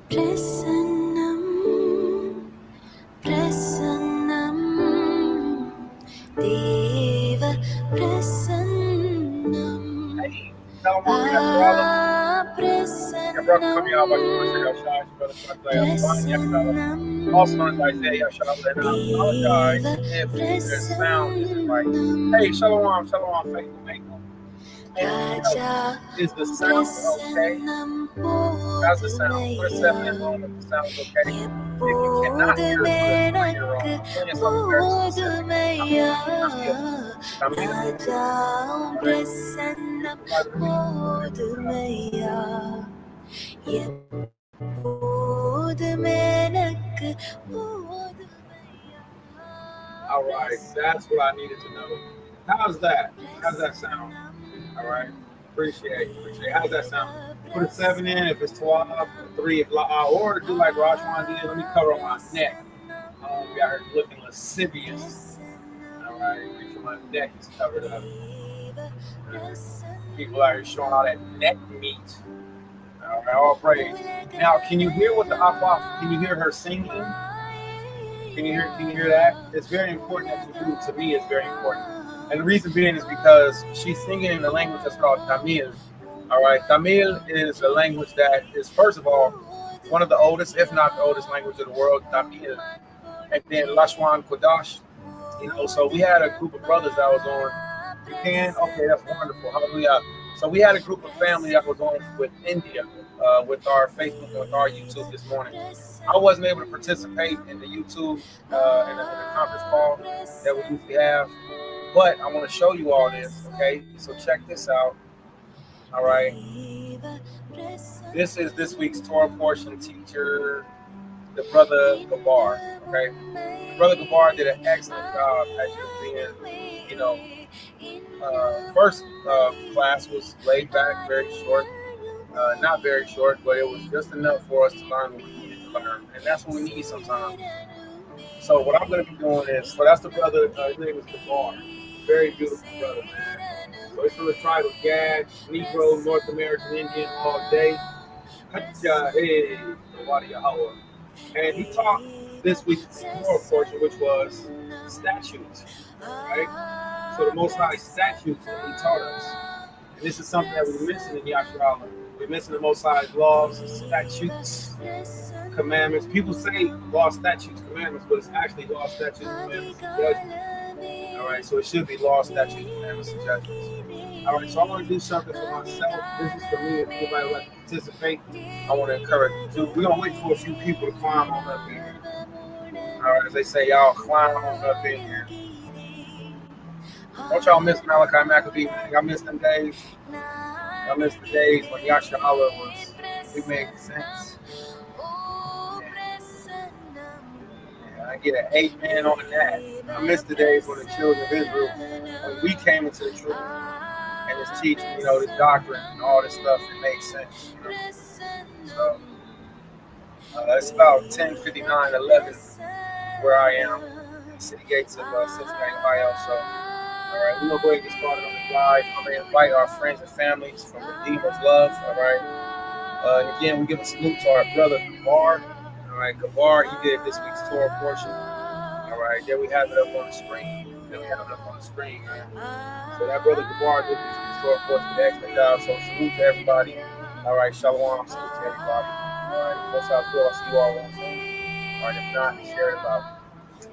Prasanam, prasanam, Deva prasanam. Hey, prasanam. Also known as Isaiah Yahawah, and I apologize if the sound isn't right. Hey, shalom, shalom, faithful maker. Is the sound okay? How's the sound? Put a 7 in on if the sound's okay. If you cannot hear it, put a 3 or on. I'm playing something very All right, that's what I needed to know. How's that? How's that sound? All right, appreciate. How's that sound? Put a 7 in if it's TORAH, 3 if or do like Rajwan did. Let me cover on my neck. We out here looking lascivious. All right, make sure my neck is covered up. People out here showing all that neck meat. All right, all praise. Now, can you hear what the Yahawah? Can you hear her singing? Can you hear that? It's very important that you do. To me, it's very important. And the reason being is because she's singing in a language that's called Tamil. All right, Tamil is a language that is, first of all, one of the oldest, if not the oldest language of the world, Tamil. And then Lashwan Kodash. So we had a group of brothers that was on. You can? Okay, that's wonderful. Hallelujah. So we had a group of family that was on with India, with our Facebook and with our YouTube this morning. I wasn't able to participate in the YouTube in the conference call that we usually have, but I want to show you all this, okay? So check this out, all right? This is this week's Torah portion teacher, the brother Gabar, okay? Brother Gabar did an excellent job at just being, first class was laid back, very short. Not very short, but it was just enough for us to learn what we needed to learn. And that's what we need sometimes. So what I'm going to be doing is, that's the brother, his name is Gabar. Very beautiful brother, man. So he's from the tribe of Gad, Negro, North American Indian, all day. Hey, Yahawah. And he taught this week's Torah portion, which was statutes, right? So the Most High statutes that he taught us. And this is something that we're missing in Yahawah. We're missing the Most High's laws, statutes, commandments. People say law, statutes, commandments, but it's actually law, statutes, commandments, and judgments. All right, so it should be law, statutes, commandments, and judgments. All right, so I want to do something for myself. This is for me. If anybody would like to participate, I want to encourage you. We're going to wait for a few people to climb on up in here. All right, as they say, y'all climb on up in here. Don't y'all miss Malachi Maccabee? Y'all miss them days? I miss the days when Yahawah was, we made sense. Yeah, I get an 8 on that. I miss the days when the children of Israel, when we came into the truth and this teaching, this doctrine and all this stuff, it made sense. So it's about 10:59:11 where I am in the city gates of Cincinnati, Ohio. So. All right, we're going to go ahead and get started on the drive. I'm going to invite our friends and families from Redeemer's Love, all right? And again, we give a salute to our brother, Gabar. All right, Gabar, he did this week's Torah portion. All right, there we have it up on the screen. Man. So that brother Gabar did this week's Torah portion with excellent job. So salute to everybody. All right, shalom, salute to everybody. All right, most I'll see you all on Sunday. All right, if not, share it about.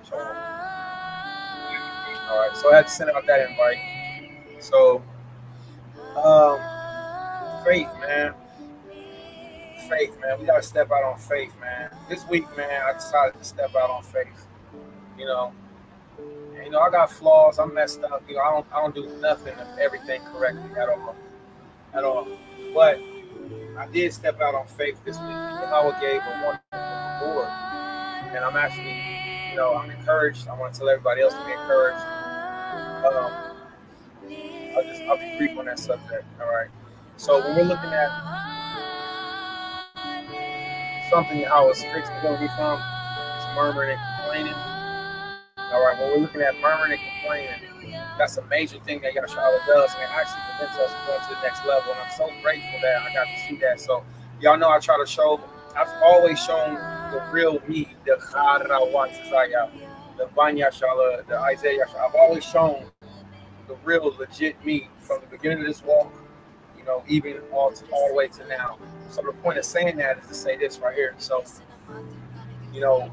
Shalom. All right, so I had to send out that invite. So, faith, man. We gotta step out on faith, man. This week, man, I decided to step out on faith. I got flaws. I'm messed up. I don't do nothing of everything correctly at all. But I did step out on faith this week. Yahawah gave a wonderful reward, and I'm actually, I'm encouraged. I want to tell everybody else to be encouraged. I'll be brief on that subject. All right. So when we're looking at something Yahawah is fixing going to be from, it's murmuring and complaining. All right. When we're looking at murmuring and complaining, that's a major thing that Yahawah does, and it actually prevents us from going to the next level. And I'm so grateful that I got to see that. So y'all know I try to show I've always shown the real me, the Charawatizaya, the Banya Shala, the Isaiah Shala. I've always shown the real legit me from the beginning of this walk, you know, even all the way to now. So the point of saying that is to say this right here. So, you know,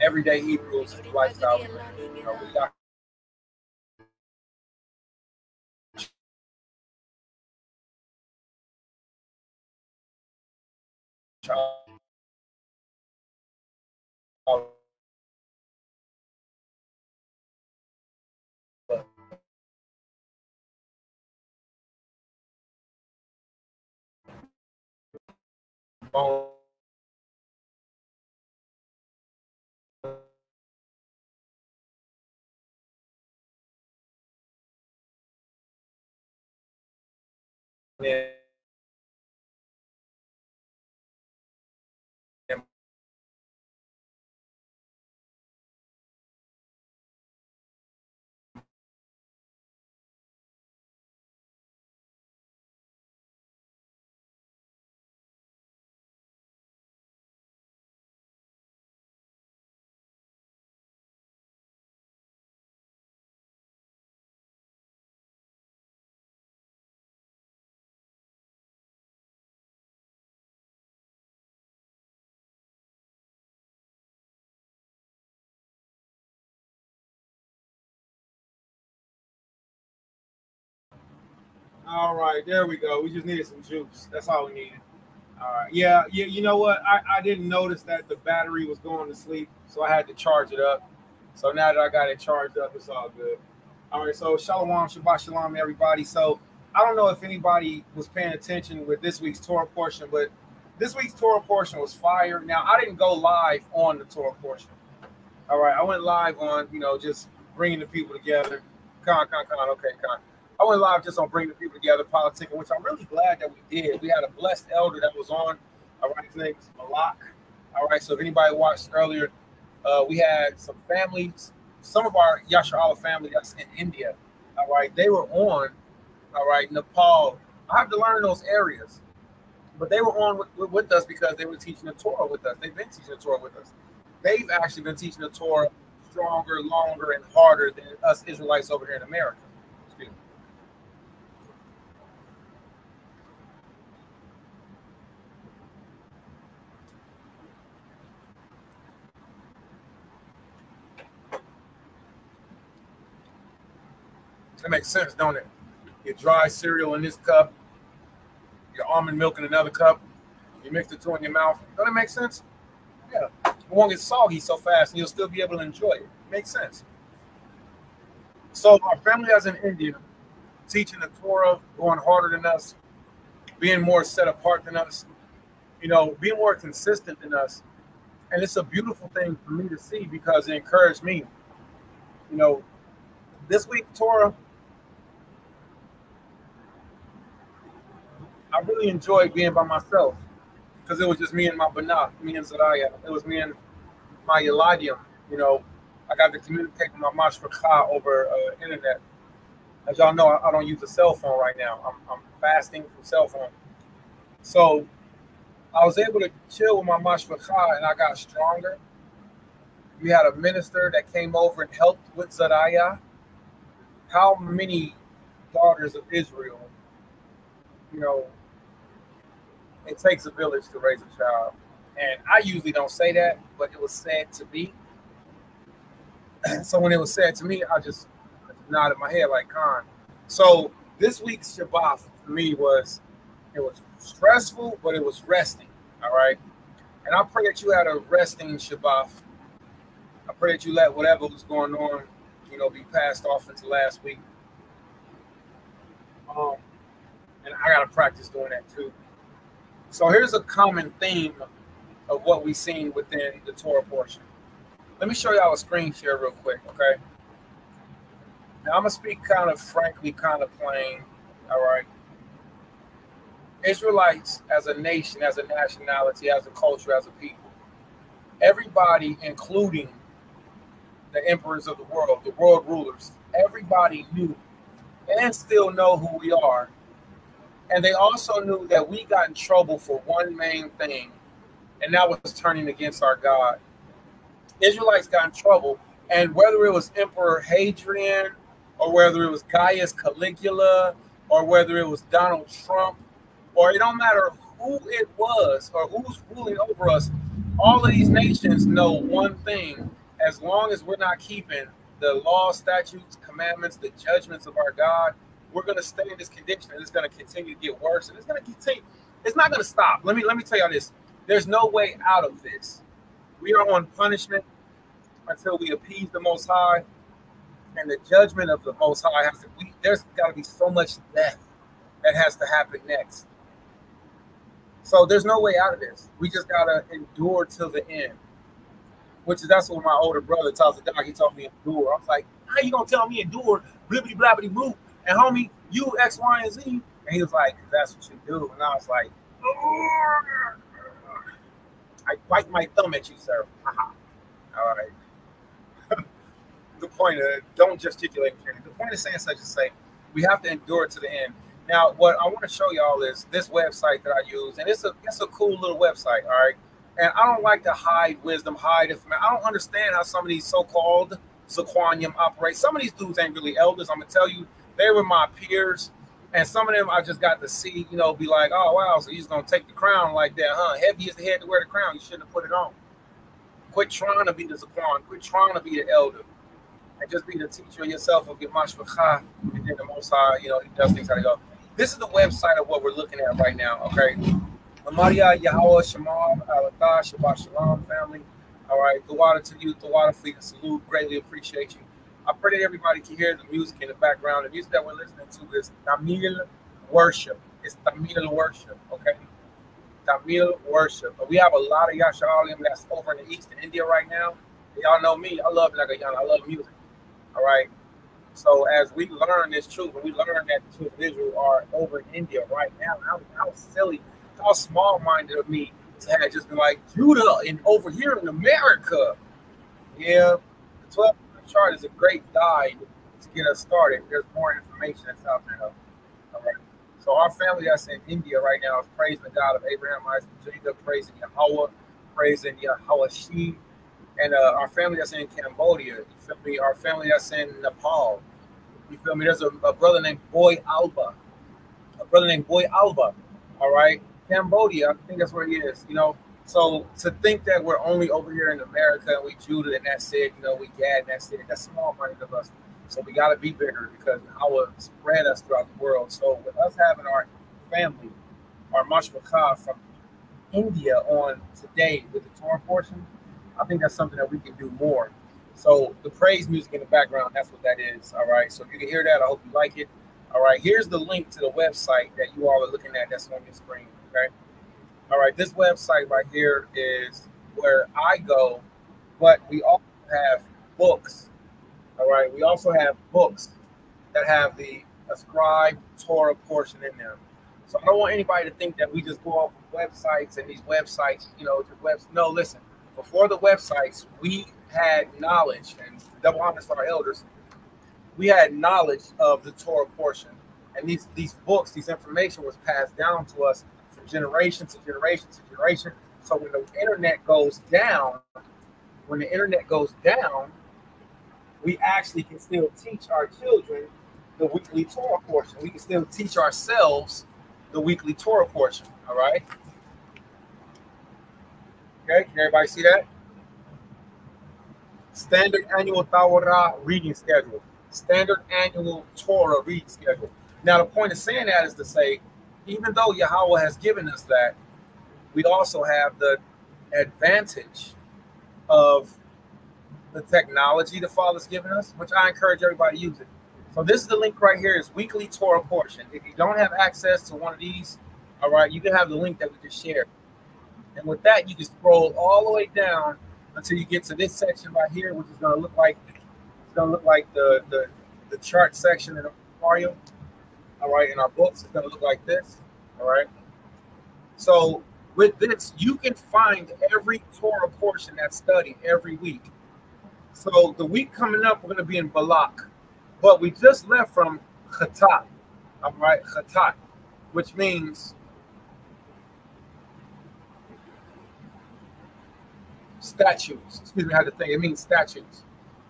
everyday Hebrews is the lifestyle we live. You know, we got all right, there we go. We just needed some juice. That's all we needed. All right. Yeah, yeah. You know what? I didn't notice that the battery was going to sleep, so I had to charge it up. So now that I got it charged up, it's all good. All right. So Shalom, Shabbat Shalom, everybody. So I don't know if anybody was paying attention with this week's Torah portion, but this week's Torah portion was fire. Now I didn't go live on the Torah portion. All right. I went live on, you know, just bringing the people together. Okay, con. I went live just on bringing the people together, politicking, which I'm really glad that we did. We had a blessed elder that was on. All right, his name is Malak. All right, so if anybody watched earlier, we had some families, some of our Yahawah family that's in India. All right, they were on. All right, Nepal. I have to learn those areas, but they were on with us because they were teaching the Torah with us. They've been teaching the Torah with us. They've actually been teaching the Torah stronger, longer, and harder than us Israelites over here in America. Excuse me. That makes sense, don't it? Your dry cereal in this cup, your almond milk in another cup, you mix the two in your mouth. Don't it make sense? Yeah. It won't get soggy so fast and you'll still be able to enjoy it. Makes sense. So our family that's in India, teaching the Torah, going harder than us, being more set apart than us, you know, being more consistent than us. And it's a beautiful thing for me to see because it encouraged me. You know, this week Torah, I really enjoyed being by myself because it was just me and my Banat, me and Zariah. It was me and my Eladim. You know, I got to communicate with my Mashpachah over internet. As y'all know, I don't use a cell phone right now. I'm fasting from cell phone. So I was able to chill with my Mashpachah and I got stronger. We had a minister that came over and helped with Zariah. How many daughters of Israel, you know, it takes a village to raise a child. And I usually don't say that, but it was said to be. So when it was said to me, I just nodded my head like Khan. So this week's Shabbat for me it was stressful, but it was resting. All right. And I pray that you had a resting Shabbat. I pray that you let whatever was going on, you know, be passed off into last week. And I got to practice doing that too. So here's a common theme of what we've seen within the Torah portion. Let me show y'all a screen share real quick, okay? Now I'm gonna speak kind of frankly, kind of plain, all right? Israelites as a nation, as a nationality, as a culture, as a people, everybody, including the emperors of the world rulers, everybody knew and still know who we are. And they also knew that we got in trouble for one main thing, and that was turning against our God. Israelites got in trouble, and whether it was Emperor Hadrian, or whether it was Gaius Caligula, or whether it was Donald Trump, or it don't matter who it was or who's ruling over us, all of these nations know one thing: as long as we're not keeping the law, statutes, commandments, the judgments of our God, we're going to stay in this condition, and it's going to continue to get worse, and it's going to continue. It's not going to stop. Let me tell you this: there's no way out of this. We are on punishment until we appease the Most High, and the judgment of the Most High has to. There's got to be so much death that has to happen next. So there's no way out of this. We just gotta endure till the end. That's what my older brother tells the doc. He told me endure. I was like, how you gonna tell me endure? Blibbity blabbity blue. And homie, you X, Y, and Z. And he was like, that's what you do. And I was like, I bite my thumb at you, sir. All right. The point of don't gesticulate. The point of saying such as say, we have to endure to the end. Now, what I want to show y'all is this website that I use, and it's a cool little website, all right? And I don't like to hide wisdom, hide information. I don't understand how some of these so-called Zaquanium operate. Some of these dudes ain't really elders. I'm going to tell you, they were my peers, and some of them I just got to see, be like, oh, wow, so he's going to take the crown like that, huh? Heavy is the head to wear the crown. You shouldn't have put it on. Quit trying to be the Zaquan. Quit trying to be the elder. And just be the teacher of yourself of your mashvachah, and then the Most High, he does things how to go. This is the website of what we're looking at right now, okay? Amaria, Yahawah, Shemar, Alatah, Shabbat Shalom, family. All right, Tawada to you, Tawada fleet and salute. Greatly appreciate you. I pray that everybody can hear the music in the background. The music that we're listening to is Tamil worship. It's Tamil worship, okay? Tamil worship. But we have a lot of Yashalim that's over in the East in India right now. Y'all know me. I love Nagayana. I love music. All right. So as we learn this truth, and we learn that the children of Israel are over in India right now, how silly, how small-minded of me to have just been like, Judah and over here in America. Yeah, the 12 chart is a great guide to get us started. There's more information that's out there. All right. So our family that's in India right now is praising the God of Abraham, Isaac, and Jacob, praising Yahawah, praising Yahawah She. And our family that's in Cambodia, you feel me? Our family that's in Nepal, you feel me? There's a brother named Boy Alba. All right? Cambodia, I think that's where he is, So to think that we're only over here in America and we Judah and that's it, we Gad and that's it, that's small-minded of us. So we got to be bigger because Yahawah spread us throughout the world. So with us having our family, our mashvachah from India on today with the Torah portion, I think that's something that we can do more. So the praise music in the background, that's what that is. All right. So if you can hear that, I hope you like it. All right. Here's the link to the website that you all are looking at that's on your screen. Okay. All right. This website right here is where I go, but we also have books. All right. We also have books that have the ascribed Torah portion in them. So I don't want anybody to think that we just go off of websites and these websites, No, listen. Before the websites, we had knowledge, and double homage to our elders. We had knowledge of the Torah portion, and these books, these information was passed down to us from generation to generation to generation. So when the internet goes down, we actually can still teach our children the weekly Torah portion. We can still teach ourselves the weekly Torah portion. All right. Okay, can everybody see that? Standard annual TORAH reading schedule. Standard annual Torah reading schedule. Now, the point of saying that is to say, even though Yahawah has given us that, we also have the advantage of the technology the Father's given us, which I encourage everybody to use it. So this is the link right here, is weekly Torah portion. If you don't have access to one of these, all right, you can have the link that we just shared. And with that, you can scroll all the way down until you get to this section right here, which is going to look like the chart section in Mario. All right, in our books, it's going to look like this. All right. So with this, you can find every Torah portion that's studied every week. So the week coming up, we're going to be in Balak, but we just left from Chukat. All right, Chukat, which means statutes. Excuse me, I had to think. It means statutes.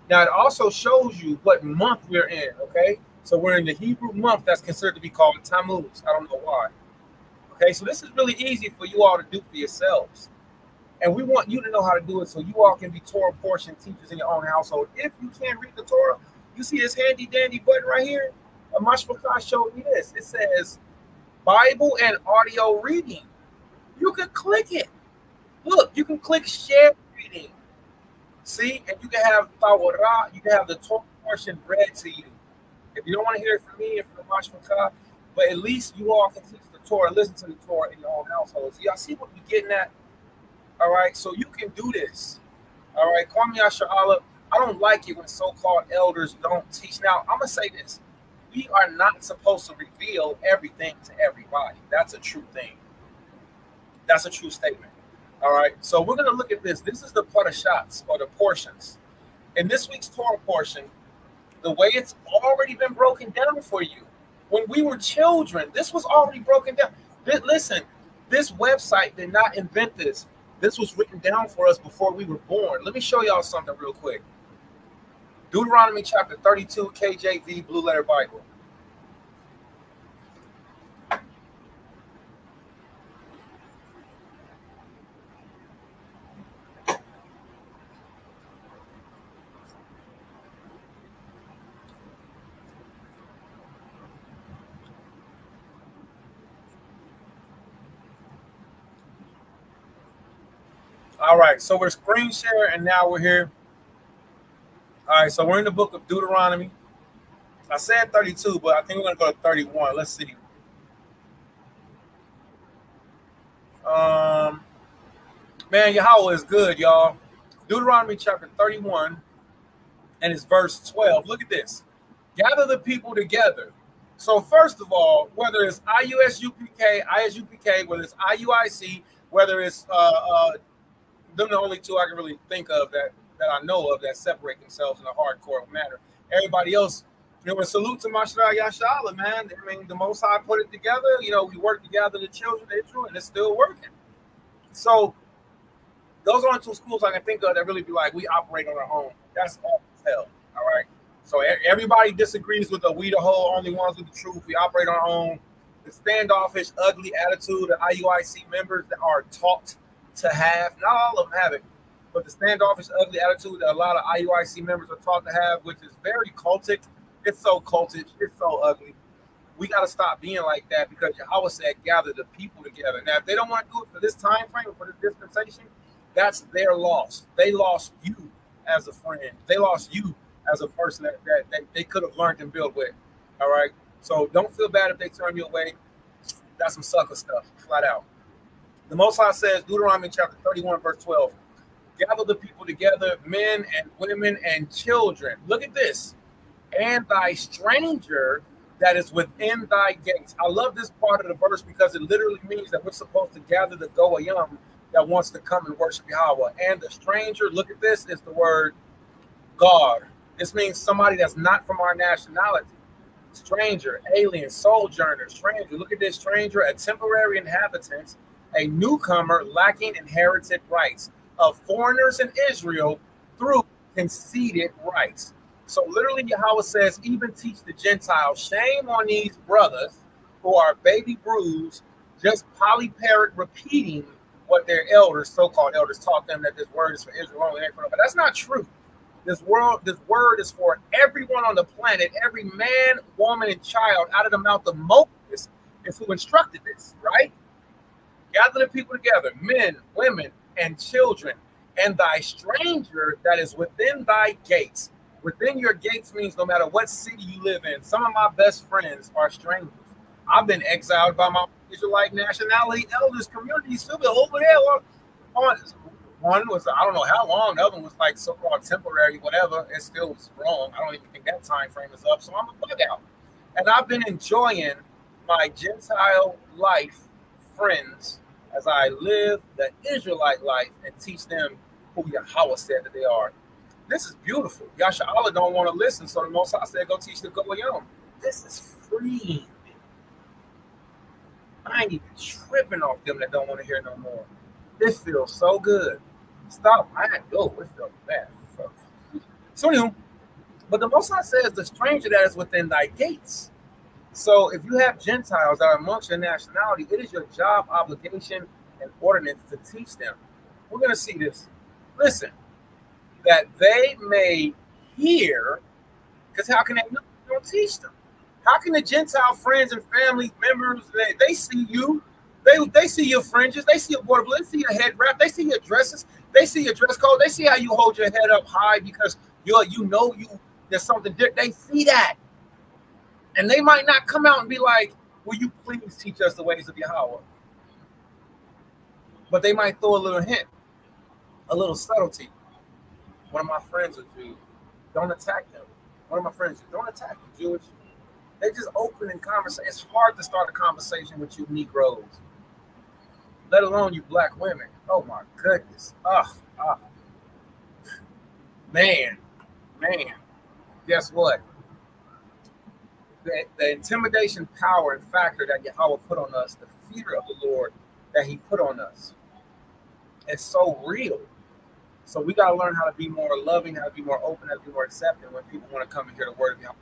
Now, it also shows you what month we're in, okay? So we're in the Hebrew month that's considered to be called Tammuz. I don't know why. Okay, so this is really easy for you all to do for yourselves. And we want you to know how to do it so you all can be Torah portion teachers in your own household. If you can't read the Torah, you see this handy dandy button right here? Mashpachah showed me this. It says Bible and audio reading. You can click it. Look, you can click share reading. See, and you can have TORAH, you can have the Torah portion read to you. If you don't want to hear it from me and from Mashpachah, but at least you all can teach the Torah, listen to the Torah in your own household. So y'all see what we're getting at? All right, so you can do this. All right, call me Yahawah. I don't like it when so-called elders don't teach. Now, I'm going to say this. We are not supposed to reveal everything to everybody. That's a true thing. That's a true statement. All right, so we're going to look at this. This is the parashats, or the portions. In this week's Torah portion, the way it's already been broken down for you. When we were children, this was already broken down. Listen, this website did not invent this. This was written down for us before we were born. Let me show y'all something real quick. Deuteronomy chapter 32, KJV, Blue Letter Bible. All right, so we're screen share, and now we're here. All right, so we're in the book of Deuteronomy. I said 32, but I think we're going to go to 31. Let's see. Man, Yahawah is good, y'all. Deuteronomy chapter 31, and it's verse 12. Look at this. Gather the people together. So first of all, whether it's ISUPK, whether it's IUIC, whether it's them the only two I can really think of that I know of that separate themselves in a hardcore manner. Everybody else, you know, a salute to Mashra Yahawah, man. I mean, the Most High put it together. You know, we work together, the children of Israel, and it's still working. So those are the two schools I can think of that really be like, we operate on our own. That's all hell, all right? So everybody disagrees with the we the whole only ones with the truth. We operate on our own. The standoffish, ugly attitude of IUIC members that are taught to have, not all of them have it, but the standoffish, ugly attitude that a lot of IUIC members are taught to have, which is very cultic. It's so cultish. It's so ugly. We got to stop being like that because Yahawah said, gather the people together. Now, if they don't want to do it for this time frame or for this dispensation, that's their loss. They lost you as a friend. They lost you as a person that they could have learned and built with. All right? So don't feel bad if they turn you away. That's some sucker stuff, flat out. The Most High says, Deuteronomy chapter 31, verse 12, gather the people together, men and women and children. Look at this. And thy stranger that is within thy gates. I love this part of the verse because it literally means that we're supposed to gather the goyim that wants to come and worship Yahawah. And the stranger, look at this, is the word God. This means somebody that's not from our nationality. Stranger, alien, sojourner, stranger. Look at this stranger, a temporary inhabitant, a newcomer lacking inherited rights, of foreigners in Israel through conceded rights. So literally Yahawah says, even teach the Gentiles, shame on these brothers who are baby bruised, just polyparrot repeating what their elders, so-called elders, taught them that this word is for Israel only. But that's not true. This word is for everyone on the planet, every man, woman, and child out of the mouth of Moses is who instructed this, right? Gather the people together, men, women, and children, and thy stranger that is within thy gates. Within your gates means no matter what city you live in. Some of my best friends are strangers. I've been exiled by my Israelite nationality elders communities still been over there. One was, I don't know how long, the other one was like so-called temporary, whatever. It still was wrong. I don't even think that time frame is up. So I'm a bug out. And I've been enjoying my Gentile life friends as I live the Israelite life and teach them who Yahawah said that they are. This is beautiful. Yahawah don't want to listen, so the Most High said, go teach the goyim. This is free. I ain't even tripping off them that don't want to hear no more. This feels so good. Stop. I had to go. It felt bad. So anyway, but the Most High says the stranger that is within thy gates. So if you have Gentiles that are amongst your nationality, it is your job, obligation, and ordinance to teach them. We're going to see this. Listen, that they may hear, because how can they know? You don't teach them. How can the Gentile friends and family members, they see you, they see your fringes, they see your border, they see your head wrap, they see your dresses, they see your dress code, they see how you hold your head up high because there's something different. They see that. And they might not come out and be like, will you please teach us the ways of Yahawah? But they might throw a little hint, a little subtlety. One of my friends are Jews. Don't attack them. One of my friends, don't attack the Jewish. They just open in conversation. It's hard to start a conversation with you Negroes, let alone you black women. Oh my goodness. Man. Guess what? The intimidation power and factor that Yahawah put on us, the fear of the Lord that he put on us, it's so real. So we got to learn how to be more loving, how to be more open, how to be more accepting when people want to come and hear the word of Yahawah.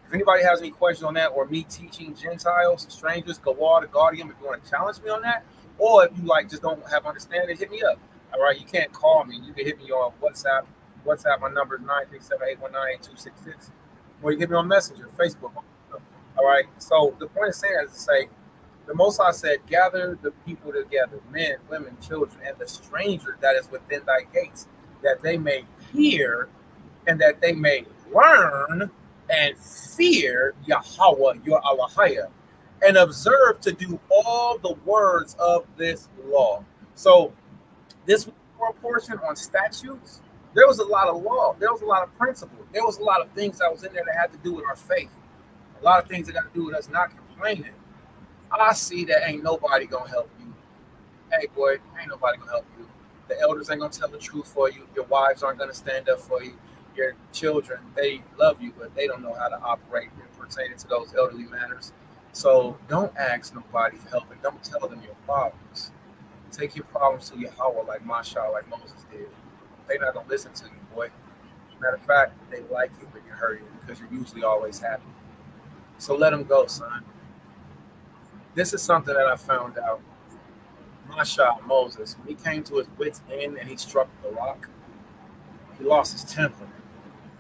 If anybody has any questions on that, or me teaching Gentiles, strangers, Gawar, the Guardian, if you want to challenge me on that, or if you just don't have understanding, hit me up. All right, you can't call me. You can hit me on WhatsApp. My number is 937-819-8266. Or you get me on Messenger, Facebook. All right. So the point of saying is to say, the Most High said, gather the people together, men, women, children, and the stranger that is within thy gates, that they may hear and that they may learn and fear Yahawah, your Allahayah, and observe to do all the words of this law. So this portion on statutes, there was a lot of law. There was a lot of principles. There was a lot of things that was in there that had to do with our faith. A lot of things that got to do with us not complaining. I see that ain't nobody going to help you. Hey, boy, ain't nobody going to help you. The elders ain't going to tell the truth for you. Your wives aren't going to stand up for you. Your children, they love you, but they don't know how to operate and pertain to those elderly matters. So don't ask nobody for help and don't tell them your problems. Take your problems to Yahawah like Masha, like Moses did. They're not going to listen to you, boy. Matter of fact, they like you, but you're hurting because you're usually always happy. So let them go, son. This is something that I found out. Masha, Moses, when he came to his wits' end and he struck the rock, he lost his temper.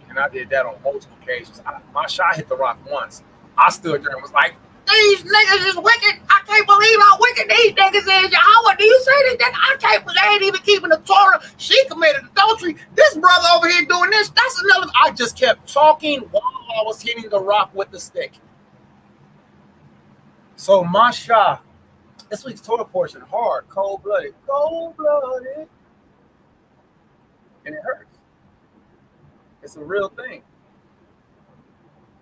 And I did that on multiple occasions. Masha hit the rock once. I stood there and was like, these niggas is wicked. I can't believe how wicked these niggas is. Yahawah, do you say that? I can't believe they ain't even keeping the Torah. She committed adultery. This brother over here doing this. That's another. I just kept talking while I was hitting the rock with the stick. So Masha, this week's Torah portion, hard, cold-blooded, and it hurts. It's a real thing.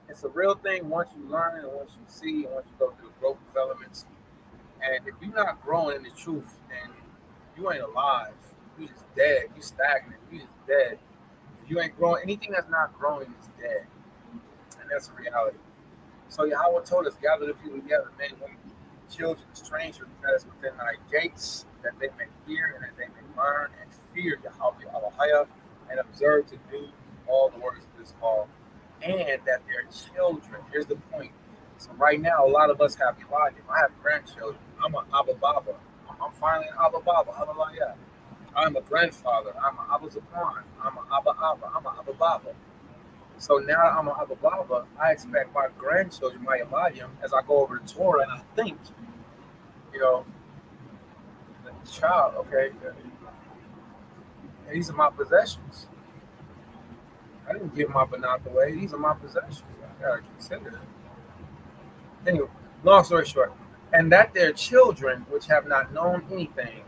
It's a real thing once you learn and once you see and once you go through the growth developments. And if you're not growing in the truth and you ain't alive, you just dead, you stagnant, you just dead. If you ain't growing, anything that's not growing is dead. And that's a reality. So Yahawah told us, gather the people together, men, women, children, strangers, that is within thy gates, that they may hear and that they may learn and fear Yahawah, Allahayah, and observe to do all the words of this law. And that their children, here's the point. So right now, a lot of us have Elijah. I have grandchildren. I'm an Abba Baba. I'm finally an Abba Baba. Hallelujah. I'm a grandfather. I'm an Abba Zapan. I'm an Abba Abba. I'm an Abba Baba. So now I'm an Abba Baba. I expect my grandchildren, my Elijah, as I go over the Torah and I think, the child, okay, these are my possessions. I didn't give my banana away. These are my possessions. I gotta consider them. Anyway, long story short, and that their children, which have not known anything,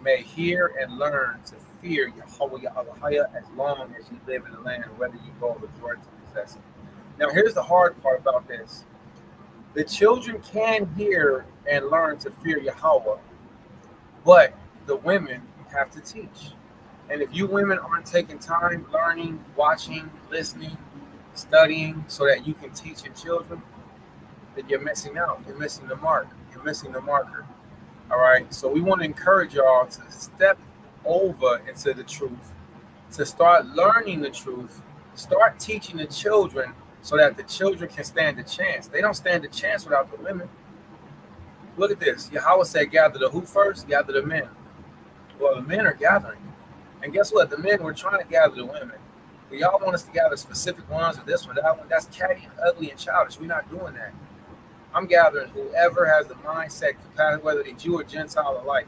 may hear and learn to fear Yahawah, Yahawah, as long as you live in the land, whether you go over Jordan to possess it. Now, here's the hard part about this. The children can hear and learn to fear Yahawah, but the women have to teach. And if you women aren't taking time learning, watching, listening, studying so that you can teach your children, then you're missing out. You're missing the mark. You're missing the marker. All right. So we want to encourage y'all to step over into the truth, to start learning the truth, start teaching the children so that the children can stand a chance. They don't stand a chance without the women. Look at this. Yahawah said, gather the who first? Gather the men. Well, the men are gathering. And guess what? The men were trying to gather the women. But y'all want us to gather specific ones or this one, that one. That's catty and ugly and childish. We're not doing that. I'm gathering whoever has the mindset, whether they're Jew or Gentile alike.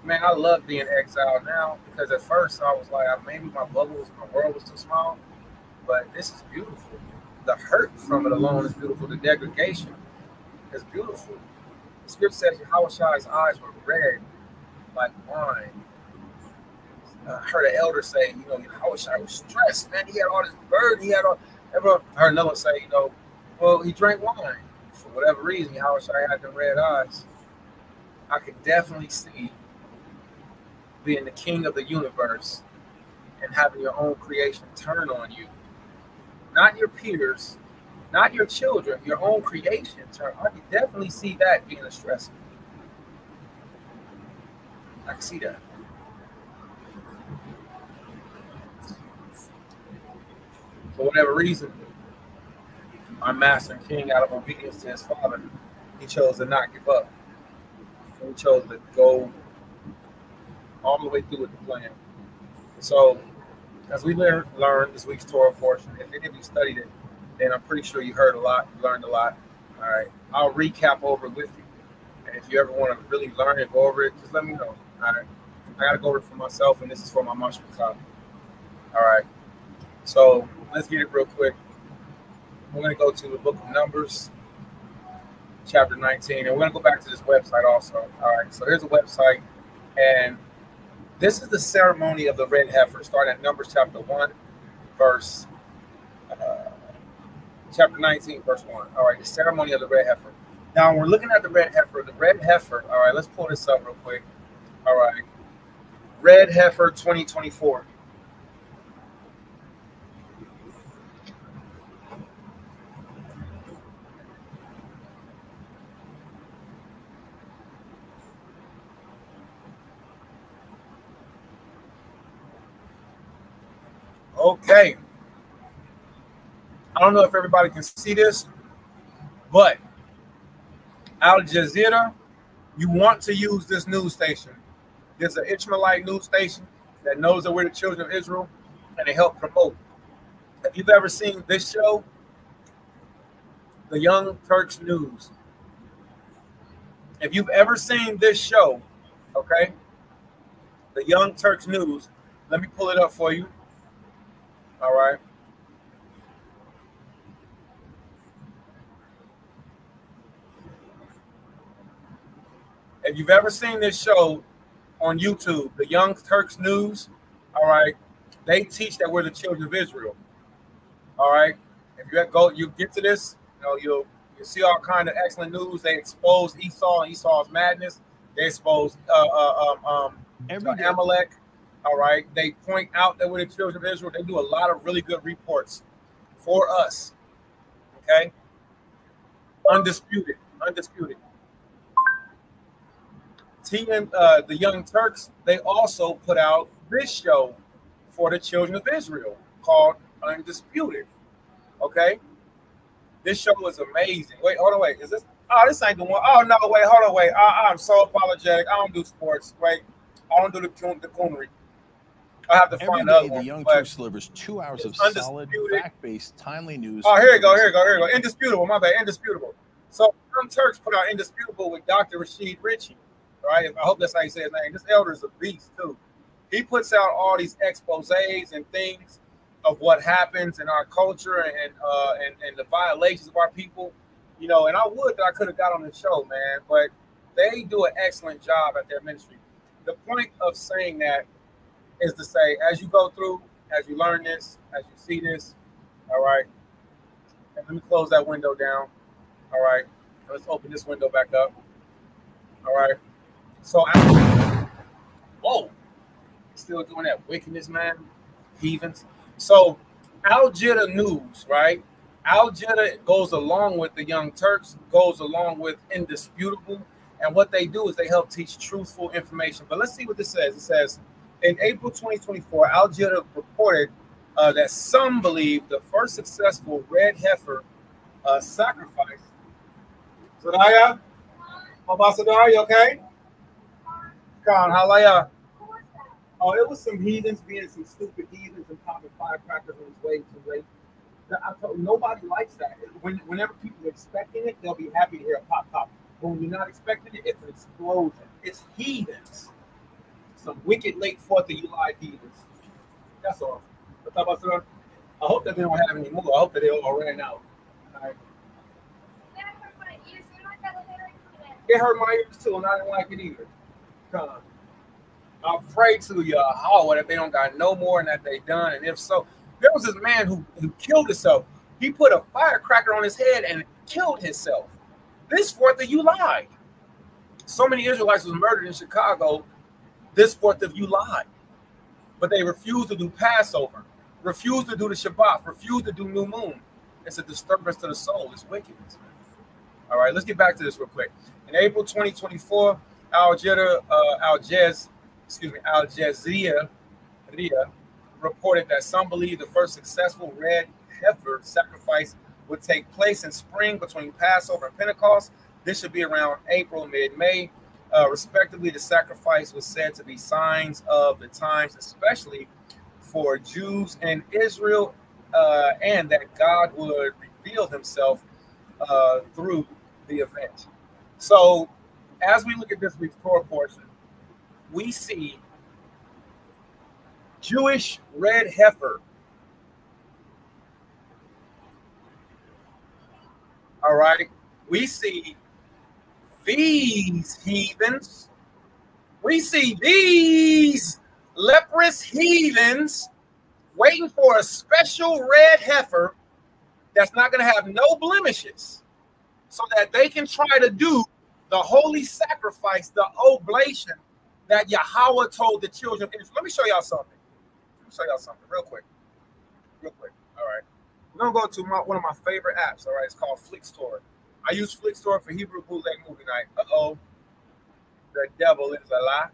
Man, I love being exiled now because at first I was like, maybe my world was too small. But this is beautiful. The hurt from it alone is beautiful. The degradation is beautiful. The scripture says Yahawah's eyes were red like wine. I heard an elder say, Yahawah was stressed, man. He had all this burden. He had all. I heard another one say, well, he drank wine. For whatever reason, Yahawah had them red eyes. I could definitely see being the king of the universe and having your own creation turn on you. Not your peers, not your children, your own creation turn. I can definitely see that being a stressor. I can see that. For whatever reason, our master and king, out of obedience to his father, he chose to not give up. He chose to go all the way through with the plan. So, as we learned this week's Torah portion, if any of you studied it, then I'm pretty sure you heard a lot, you learned a lot. All right, I'll recap over it with you. And if you ever want to really learn and go over it, just let me know. All right, I got to go over it for myself, and this is for my mashpachah. All right, so let's get it real quick. We're going to go to the book of Numbers, chapter 19, and we're going to go back to this website also. All right, so here's a website, and this is the ceremony of the red heifer, starting at Numbers chapter 1, chapter 19, verse 1. All right, the ceremony of the red heifer. Now, when we're looking at the red heifer, all right, let's pull this up real quick. All right, red heifer 2024. Okay. I don't know if everybody can see this, but Al Jazeera, you want to use this news station. There's an Ishmaelite news station that knows that we're the children of Israel, and they help promote. If you've ever seen this show, the Young Turks News, if you've ever seen this show, okay, the Young Turks News, let me pull it up for you. All right. If you've ever seen this show on YouTube, the Young Turks News, all right, they teach that we're the children of Israel. All right. If you get to this, you'll see all kind of excellent news. They expose Esau and Esau's madness. They expose Amalek. All right. They point out that we're the children of Israel. They do a lot of really good reports for us. Okay. Undisputed. The Young Turks, they also put out this show for the children of Israel called Undisputed. Okay. This show is amazing. Wait, hold on, wait. Is this? Oh, this ain't the one. Oh, no, wait, hold on, wait. I'm so apologetic. I don't do sports. Wait. I don't do the coonery. I have to find another one. The Young Turks delivers 2 hours of solid, fact-based, timely news. Oh, here you go. Indisputable. My bad. Indisputable. So, Young Turks put out Indisputable with Dr. Rashid Ritchie. Right? I hope that's how you say his name. This elder is a beast, too. He puts out all these exposés and things of what happens in our culture and the violations of our people. And I could have got on the show, man, but they do an excellent job at their ministry. The point of saying that is to say, as you go through, as you learn this, as you see this, all right, and let me close that window down, all right, let's open this window back up, all right, so, whoa, still doing that wickedness, man, heathens. So, Al Jazeera News, right, Al Jazeera goes along with the Young Turks, goes along with Indisputable, And what they do is they help teach truthful information. But let's see what this says. It says, in April 2024, Al Jazeera reported that some believe the first successful red heifer sacrifice. Sadaya? Mama Sadaya, you okay? Khan, halaya. Oh, it was some heathens being some stupid heathens and popping firecrackers on his way too late. I told nobody likes that. Whenever people are expecting it, they'll be happy to hear a pop pop. But when you're not expecting it, it's an explosion. It's heathens. Some wicked late 4th of July heathens. That's all. I hope that they don't have any more. I hope that they all ran out. All right. It hurt my ears too, and I didn't like it either. Come on. I pray to Yahawah that they don't got no more and that they done. And if so, there was this man who killed himself. He put a firecracker on his head and killed himself. This 4th of July. So many Israelites was murdered in Chicago this 4th of July. But they refused to do Passover, refused to do the Shabbat, refused to do New Moon. It's a disturbance to the soul. It's wickedness, man. All right, let's get back to this real quick. In April 2024, Al Jazeera reported that some believe the first successful red heifer sacrifice would take place in spring between Passover and Pentecost. This should be around April, mid-May. Respectively, the sacrifice was said to be signs of the times, especially for Jews and Israel, and that God would reveal himself through the event. So, as we look at this week's Torah portion, we see Jewish red heifer. All right. We see these heathens. We see these leprous heathens waiting for a special red heifer that's not going to have no blemishes so that they can try to do the holy sacrifice, the oblation that Yahawah told the children of Israel. Let me show y'all something. Real quick. All right. We're going to go to one of my favorite apps. All right. It's called Flickstore. I use Flickstore for Hebrew bootleg movie night. Uh-oh. The devil is a lie.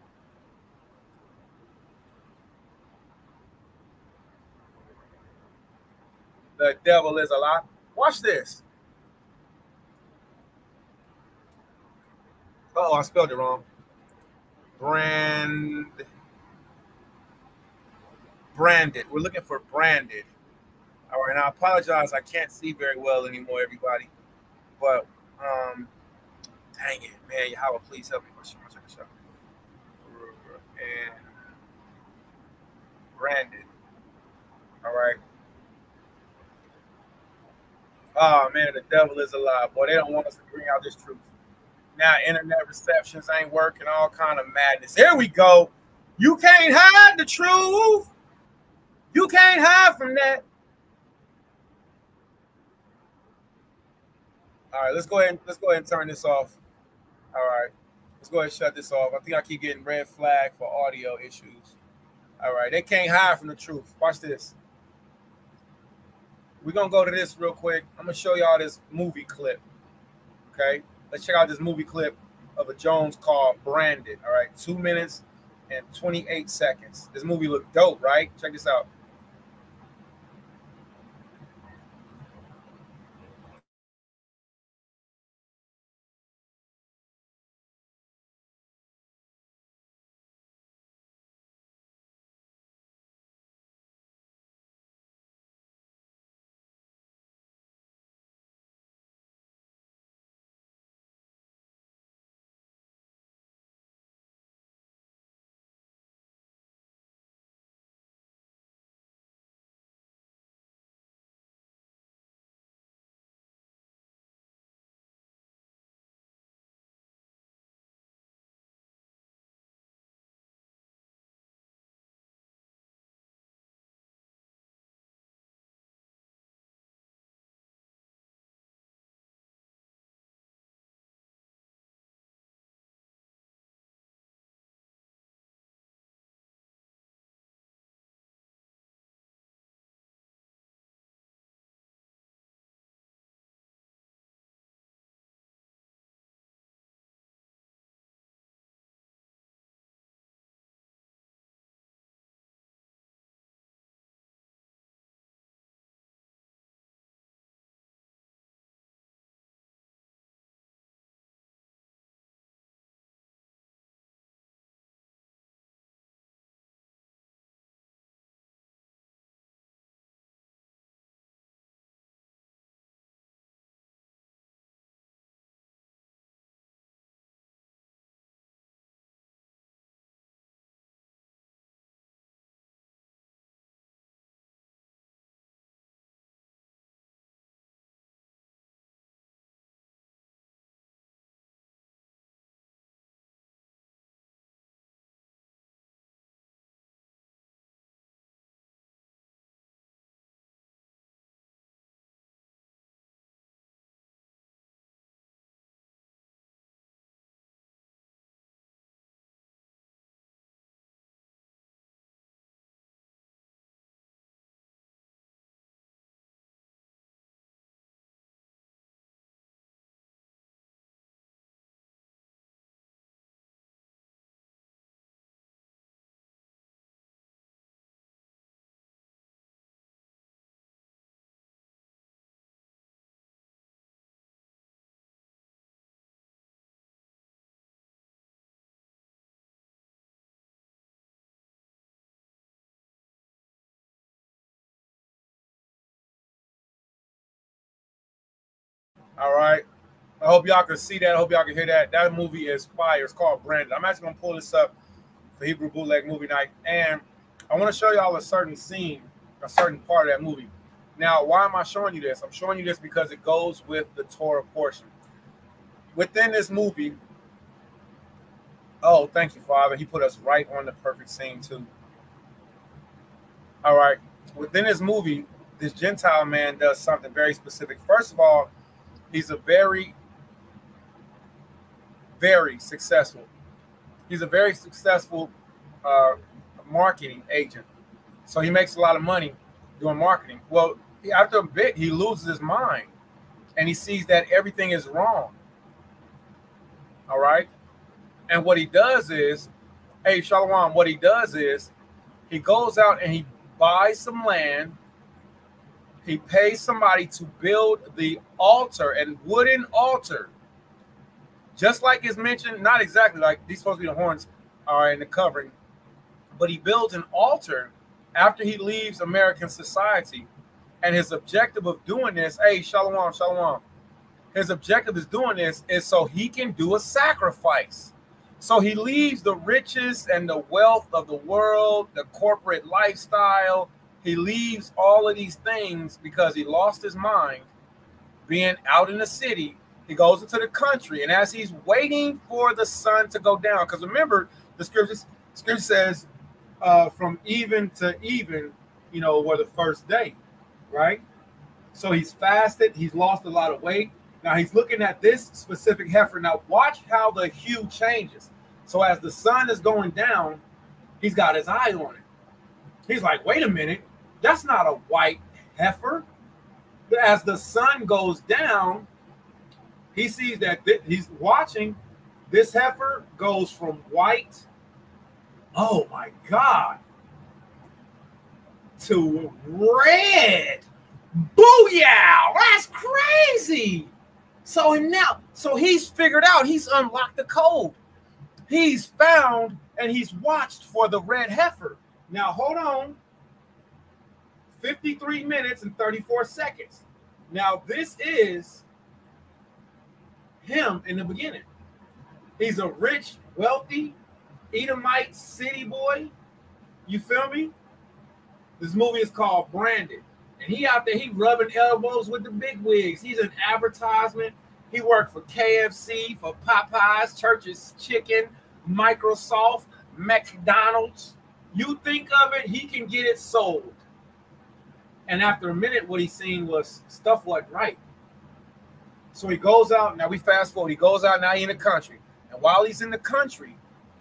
The devil is a lie. Watch this. Uh-oh, I spelled it wrong. Branded. We're looking for branded. All right, and I apologize. I can't see very well anymore, everybody. But, dang it, man. Yahawah, please help me. And branded. All right. Oh, man, the devil is alive. Boy, they don't want us to bring out this truth. Now, internet receptions ain't working, all kind of madness. Here we go. You can't hide the truth. You can't hide from that. All right, let's go ahead and turn this off. All right, let's go ahead and shut this off. I think I keep getting red flag for audio issues. All right, they can't hide from the truth. Watch this. We're going to go to this real quick. I'm going to show y'all this movie clip. Okay, let's check out this movie clip of a Jones called Branded. All right, 2 minutes and 28 seconds. This movie looked dope, right? Check this out. All right. I hope y'all can see that. I hope y'all can hear that. That movie is fire. It's called Branded. I'm actually going to pull this up for Hebrew Bootleg Movie Night. And I want to show y'all a certain scene, a certain part of that movie. Now, why am I showing you this? I'm showing you this because it goes with the Torah portion. Within this movie, oh, thank you, Father. He put us right on the perfect scene, too. All right. Within this movie, this Gentile man does something very specific. First of all, he's a very successful. He's a very successful marketing agent. So he makes a lot of money doing marketing. Well, after a bit, he loses his mind and he sees that everything is wrong. All right. And what he does is, hey, Shalom, what he does is he goes out and he buys some land. He pays somebody to build the altar, and wooden altar, just like it's mentioned, not exactly like these supposed to be the horns are in the covering, but he builds an altar after he leaves American society. And his objective of doing this, hey, Shalom, Shalom. His objective is doing this is so he can do a sacrifice. So he leaves the riches and the wealth of the world, the corporate lifestyle. He leaves all of these things because he lost his mind being out in the city. He goes into the country, and as he's waiting for the sun to go down, because remember, the scripture says from even to even, you know, were the first day, right? So he's fasted. He's lost a lot of weight. Now he's looking at this specific heifer. Now watch how the hue changes. So as the sun is going down, he's got his eye on it. He's like, wait a minute, that's not a white heifer. But as the sun goes down, he sees that he's watching. This heifer goes from white, oh my God, to red. Booyah! That's crazy. So he's figured out, he's unlocked the code. He's found and he's watched for the red heifer. Now hold on. 53 minutes and 34 seconds. Now this is him in the beginning. He's a rich, wealthy Edomite city boy. You feel me? This movie is called Branded. And he out there, he rubbing elbows with the big wigs. He's an advertisement. He worked for KFC, for Popeyes, Church's Chicken, Microsoft, McDonald's. You think of it, he can get it sold. And after a minute, what he seen was stuff wasn't right. So he goes out. Now we fast forward. He goes out. Now he's in the country. And while he's in the country,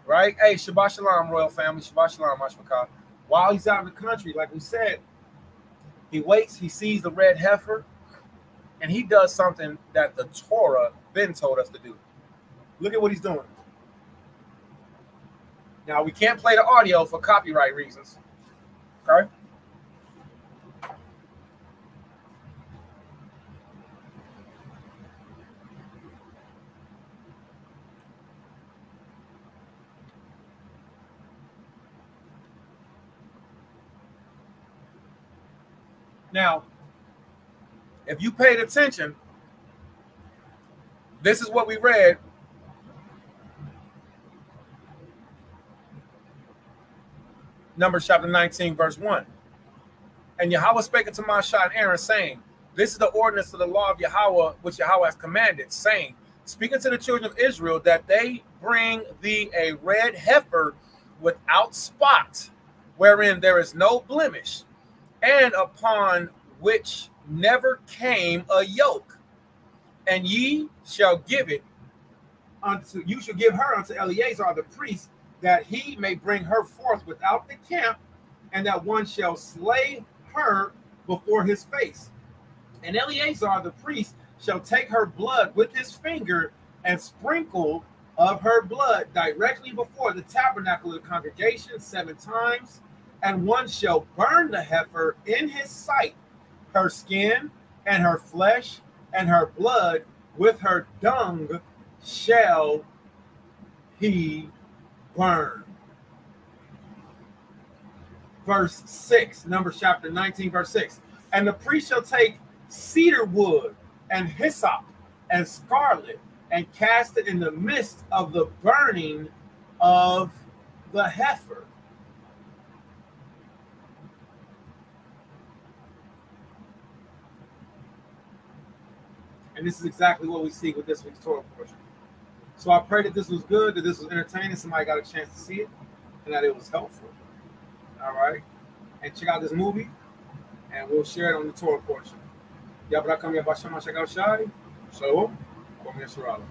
right? Hey, Shabbat Shalom, royal family. Shabbat Shalom, Mashmakah. While he's out in the country, like we said, he waits. He sees the red heifer. And he does something that the Torah then told us to do. Look at what he's doing. Now, we can't play the audio for copyright reasons. Okay? Now, if you paid attention, this is what we read. Numbers chapter 19, verse 1. And Yahawah spake unto Moshe and Aaron, saying, this is the ordinance of the law of Yahawah, which Yahawah has commanded, saying, speak unto the children of Israel, that they bring thee a red heifer without spot, wherein there is no blemish, and upon which never came a yoke. And ye shall give it unto, you shall give her unto Eleazar the priest, that he may bring her forth without the camp, and that one shall slay her before his face. And Eleazar the priest shall take her blood with his finger and sprinkle of her blood directly before the tabernacle of the congregation 7 times. And one shall burn the heifer in his sight, her skin and her flesh and her blood with her dung shall he burn. Verse 6, Numbers chapter 19, verse 6. And the priest shall take cedar wood and hyssop and scarlet, and cast it in the midst of the burning of the heifer. And this is exactly what we see with this week's Torah portion. So I pray that this was good, that this was entertaining, somebody got a chance to see it, and that it was helpful. All right? And check out this movie, and we'll share it on the Torah portion. Yabrakam Yabashama Shagao Shai. Shalom. Kwame Yisrael.